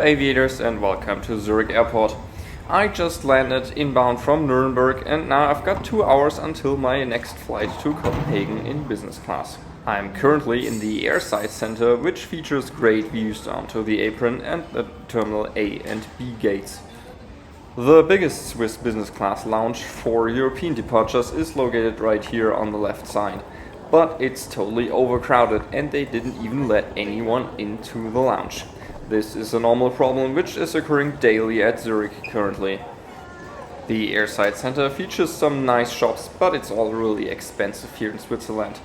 aviators, and welcome to Zurich Airport. I just landed inbound from Nuremberg and now I've got 2 hours until my next flight to Copenhagen in business class. I'm currently in the airside center, which features great views onto the apron and the Terminal A and B gates. The biggest Swiss business class lounge for European departures is located right here on the left side. But it's totally overcrowded and they didn't even let anyone into the lounge. This is a normal problem which is occurring daily at Zurich currently. The airside center features some nice shops, but it's all really expensive here in Switzerland.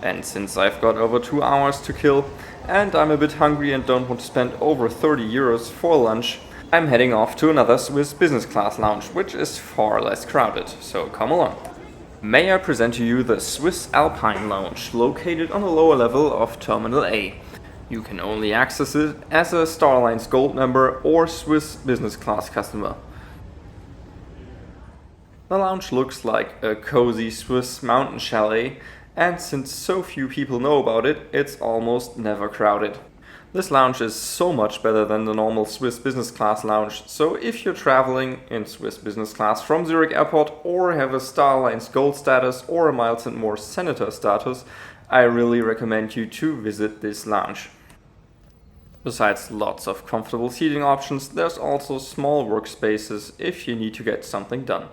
And since I've got over 2 hours to kill and I'm a bit hungry and don't want to spend over 30 euros for lunch, I'm heading off to another Swiss business class lounge, which is far less crowded, so come along. May I present to you the Swiss Alpine Lounge, located on the lower level of Terminal A. You can only access it as a Star Alliance Gold member or Swiss business class customer. The lounge looks like a cozy Swiss mountain chalet, and since so few people know about it, it's almost never crowded. This lounge is so much better than the normal Swiss business class lounge, so if you're traveling in Swiss business class from Zurich Airport or have a Star Alliance Gold status or a Miles & More Senator status, I really recommend you to visit this lounge. Besides lots of comfortable seating options, there's also small workspaces if you need to get something done.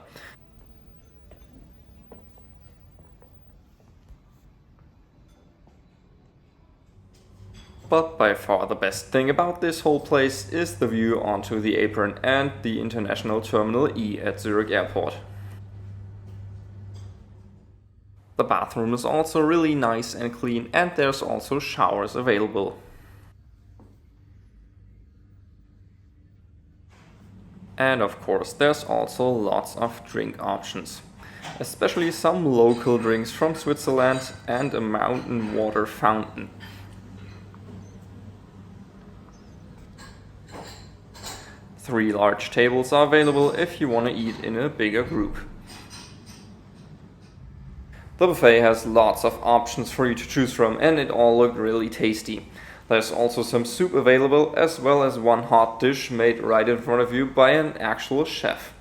But by far the best thing about this whole place is the view onto the apron and the International Terminal E at Zurich Airport. The bathroom is also really nice and clean, and there's also showers available. And of course there's also lots of drink options, especially some local drinks from Switzerland and a mountain water fountain. Three large tables are available if you want to eat in a bigger group. The buffet has lots of options for you to choose from and it all looked really tasty. There's also some soup available as well as one hot dish made right in front of you by an actual chef.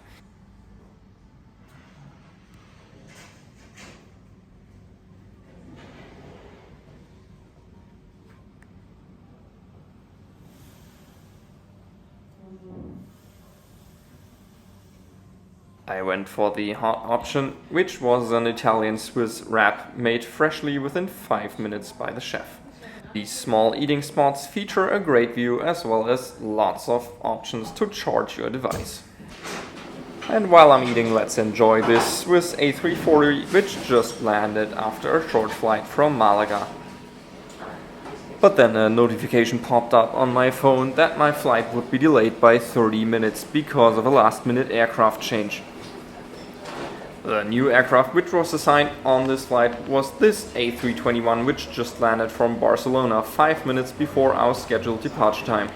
I went for the hot option, which was an Italian Swiss wrap made freshly within 5 minutes by the chef. These small eating spots feature a great view as well as lots of options to charge your device. And while I'm eating, let's enjoy this Swiss A340, which just landed after a short flight from Malaga. But then a notification popped up on my phone that my flight would be delayed by 30 minutes because of a last-minute aircraft change. The new aircraft which was assigned on this flight was this A321, which just landed from Barcelona 5 minutes before our scheduled departure time,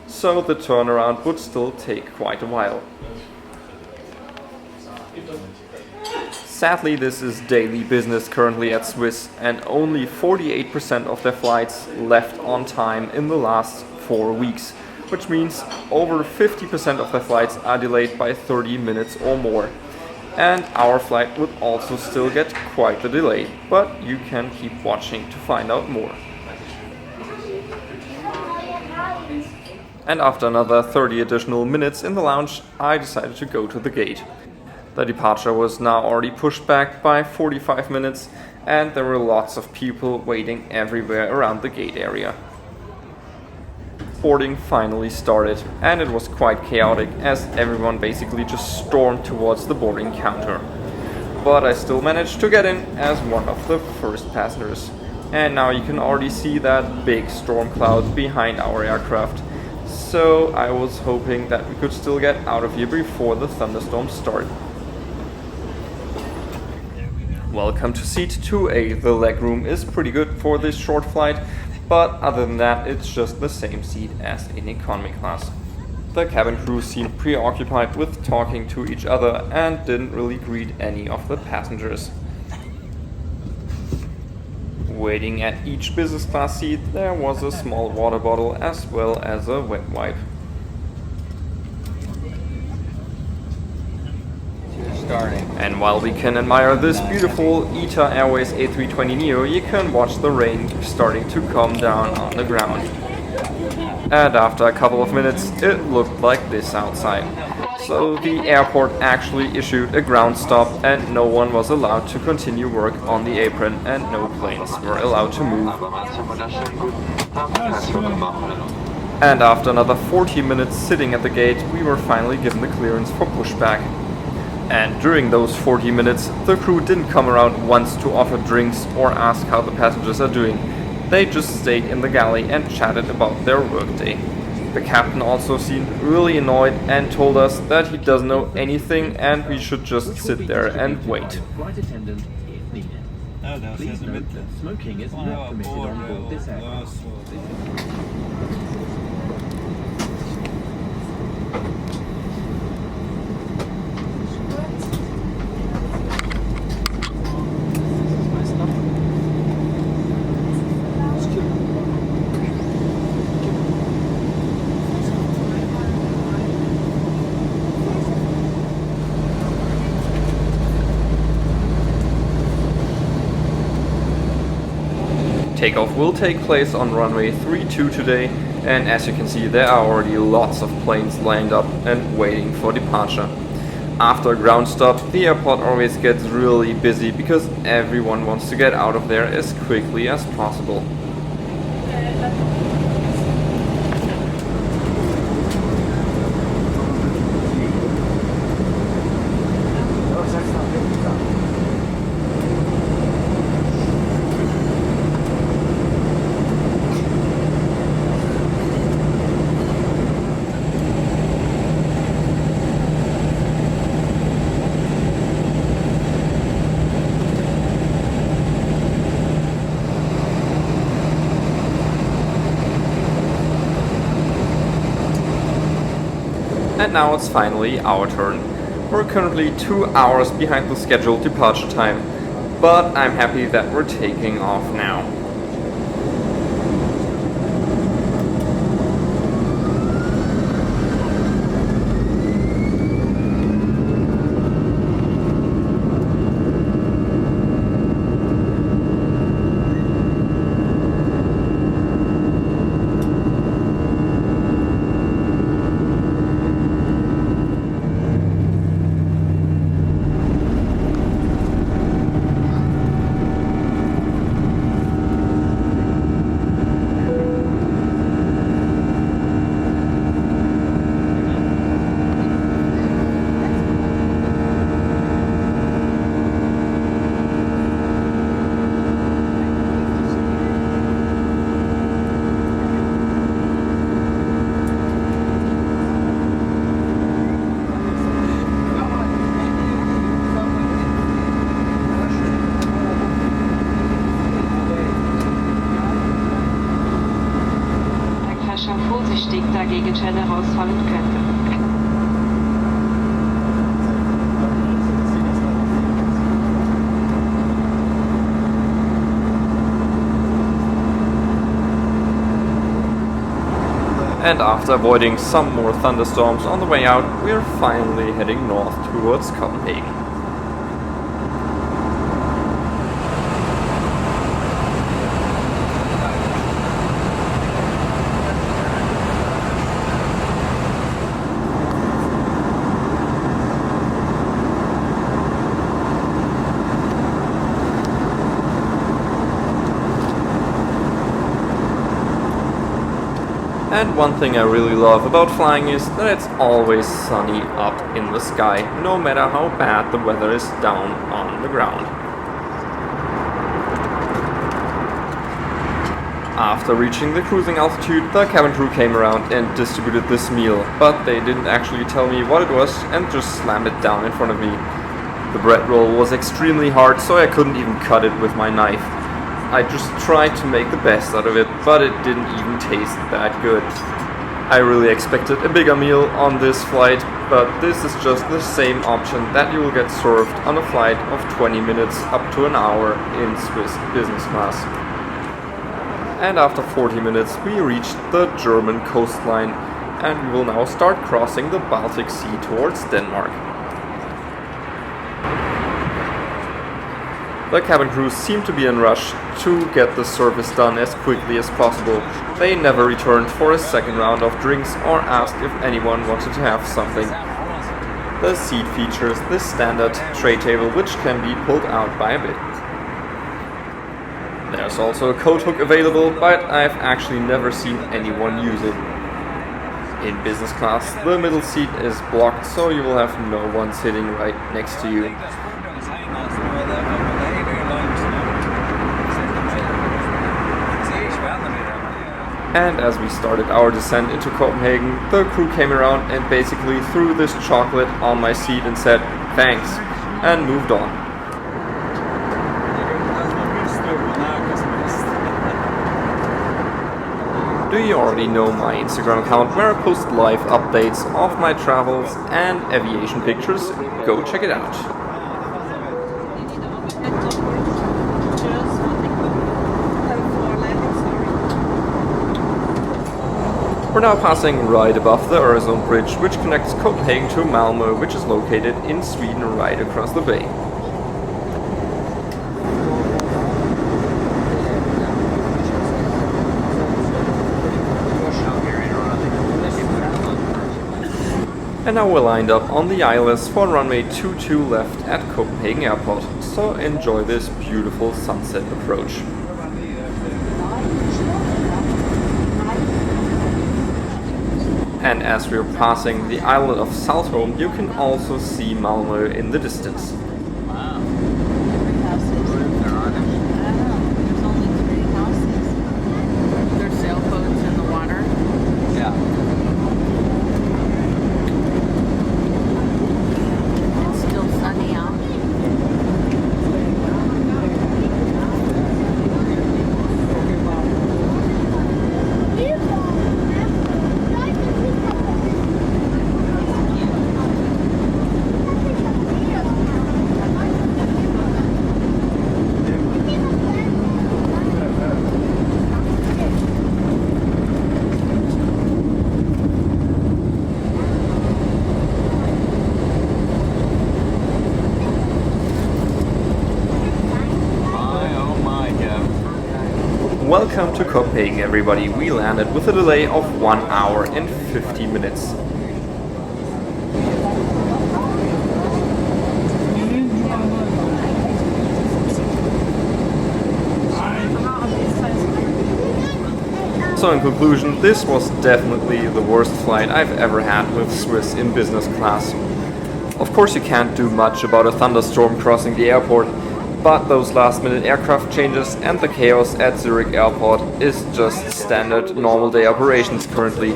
so the turnaround would still take quite a while. Sadly, this is daily business currently at Swiss, and only 48% of their flights left on time in the last 4 weeks, which means over 50% of their flights are delayed by 30 minutes or more. And our flight would also still get quite a delay, but you can keep watching to find out more. And after another 30 additional minutes in the lounge, I decided to go to the gate. The departure was now already pushed back by 45 minutes, and there were lots of people waiting everywhere around the gate area. Boarding finally started, and it was quite chaotic as everyone basically just stormed towards the boarding counter. But I still managed to get in as one of the first passengers. And now you can already see that big storm cloud behind our aircraft. So I was hoping that we could still get out of here before the thunderstorms start. Welcome to seat 2A. The legroom is pretty good for this short flight, but other than that, it's just the same seat as in economy class. The cabin crew seemed preoccupied with talking to each other and didn't really greet any of the passengers. Waiting at each business class seat, there was a small water bottle as well as a wet wipe. And while we can admire this beautiful ITA Airways A320neo, you can watch the rain starting to come down on the ground. And after a couple of minutes, it looked like this outside. So the airport actually issued a ground stop and no one was allowed to continue work on the apron and no planes were allowed to move. And after another 40 minutes sitting at the gate, we were finally given the clearance for pushback. And during those 40 minutes, the crew didn't come around once to offer drinks or ask how the passengers are doing. They just stayed in the galley and chatted about their workday. The captain also seemed really annoyed and told us that he doesn't know anything and we should just sit there and wait. Please note that smoking is not permitted on board this aircraft. Takeoff will take place on runway 32 today, and as you can see there are already lots of planes lined up and waiting for departure. After a ground stop, the airport always gets really busy because everyone wants to get out of there as quickly as possible. And now it's finally our turn. We're currently 2 hours behind the scheduled departure time, but I'm happy that we're taking off now. Vorsichtig dagegen schnell herausfallen könnte. And after avoiding some more thunderstorms on the way out, we're finally heading north towards Copenhagen. And one thing I really love about flying is that it's always sunny up in the sky, no matter how bad the weather is down on the ground. After reaching the cruising altitude, the cabin crew came around and distributed this meal, but they didn't actually tell me what it was and just slammed it down in front of me. The bread roll was extremely hard, so I couldn't even cut it with my knife. I just tried to make the best out of it, but it didn't even taste that good. I really expected a bigger meal on this flight, but this is just the same option that you will get served on a flight of 20 minutes up to an hour in Swiss business class. And after 40 minutes we reached the German coastline and we will now start crossing the Baltic Sea towards Denmark. The cabin crew seem to be in a rush to get the service done as quickly as possible. They never returned for a second round of drinks or asked if anyone wanted to have something. The seat features the standard tray table, which can be pulled out by a bit. There's also a coat hook available, but I've actually never seen anyone use it. In business class, the middle seat is blocked, so you will have no one sitting right next to you. And as we started our descent into Copenhagen, the crew came around and basically threw this chocolate on my seat and said thanks, and moved on. Do you already know my Instagram account where I post live updates of my travels and aviation pictures? Go check it out. We're now passing right above the Öresund Bridge, which connects Copenhagen to Malmö, which is located in Sweden right across the bay. And now we're lined up on the ILS for runway 22 left at Copenhagen Airport, so enjoy this beautiful sunset approach. And as we're passing the island of Saltholm, you can also see Malmö in the distance. Welcome to Copenhagen, everybody. We landed with a delay of 1 hour and 50 minutes. So in conclusion, this was definitely the worst flight I've ever had with Swiss in business class. Of course you can't do much about a thunderstorm crossing the airport, but those last-minute aircraft changes and the chaos at Zurich Airport is just standard normal day operations currently.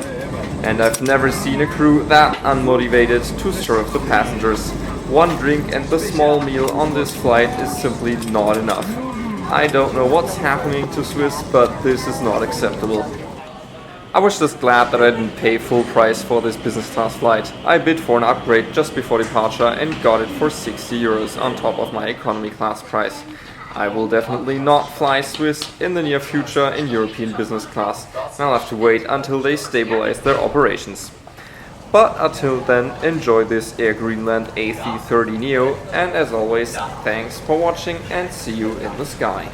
And I've never seen a crew that unmotivated to serve the passengers. One drink and the small meal on this flight is simply not enough. I don't know what's happening to Swiss, but this is not acceptable. I was just glad that I didn't pay full price for this business class flight. I bid for an upgrade just before departure and got it for 60 euros on top of my economy class price. I will definitely not fly Swiss in the near future in European business class, and I'll have to wait until they stabilize their operations. But until then, enjoy this Air Greenland A330neo, and as always, thanks for watching and see you in the sky.